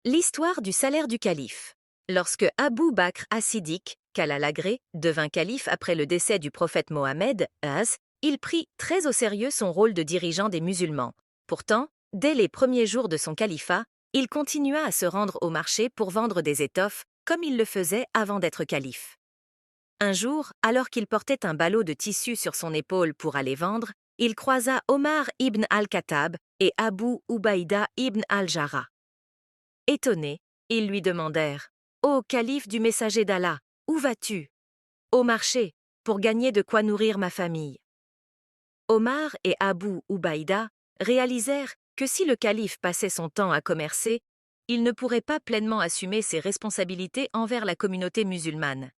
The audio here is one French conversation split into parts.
L'histoire du salaire du calife. Lorsque Abu Bakr as-Siddiq, qu'Allah l'agré, devint calife après le décès du prophète Mohammed, il prit très au sérieux son rôle de dirigeant des musulmans. Pourtant, dès les premiers jours de son califat, il continua à se rendre au marché pour vendre des étoffes, comme il le faisait avant d'être calife. Un jour, alors qu'il portait un ballot de tissu sur son épaule pour aller vendre, il croisa Omar ibn al-Khattab et Abu Ubaïda ibn al-Jarrah. Étonnés, ils lui demandèrent « Ô calife du messager d'Allah, où vas-tu » ?»« Au marché, pour gagner de quoi nourrir ma famille. » Omar et Abu Ubaïda réalisèrent que si le calife passait son temps à commercer, il ne pourrait pas pleinement assumer ses responsabilités envers la communauté musulmane.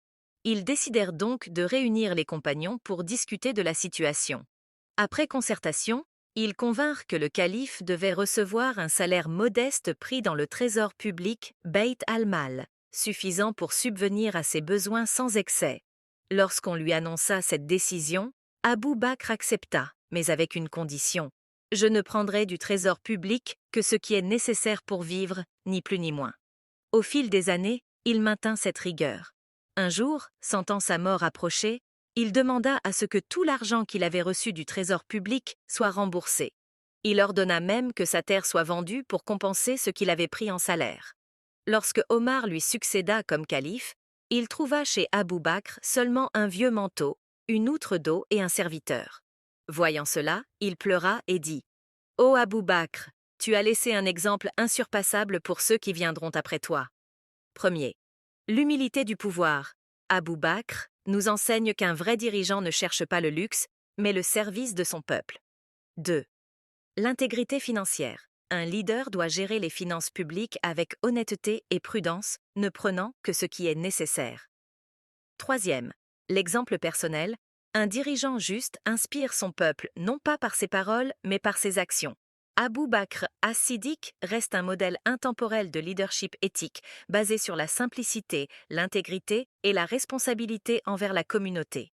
Ils décidèrent donc de réunir les compagnons pour discuter de la situation. Après concertation, ils convinrent que le calife devait recevoir un salaire modeste pris dans le trésor public Beit al-Mal, suffisant pour subvenir à ses besoins sans excès. Lorsqu'on lui annonça cette décision, Abu Bakr accepta, mais avec une condition. « Je ne prendrai du trésor public que ce qui est nécessaire pour vivre, ni plus ni moins. » Au fil des années, il maintint cette rigueur. Un jour, sentant sa mort approcher, il demanda à ce que tout l'argent qu'il avait reçu du trésor public soit remboursé. Il ordonna même que sa terre soit vendue pour compenser ce qu'il avait pris en salaire. Lorsque Omar lui succéda comme calife, il trouva chez Abu Bakr seulement un vieux manteau, une outre d'eau et un serviteur. Voyant cela, il pleura et dit « Ô Abu Bakr, tu as laissé un exemple insurpassable pour ceux qui viendront après toi. » Premier. L'humilité du pouvoir. Abu Bakr nous enseigne qu'un vrai dirigeant ne cherche pas le luxe, mais le service de son peuple. 2. L'intégrité financière. Un leader doit gérer les finances publiques avec honnêteté et prudence, ne prenant que ce qui est nécessaire. 3. L'exemple personnel. Un dirigeant juste inspire son peuple non pas par ses paroles, mais par ses actions. Abu Bakr as-Siddiq reste un modèle intemporel de leadership éthique, basé sur la simplicité, l'intégrité et la responsabilité envers la communauté.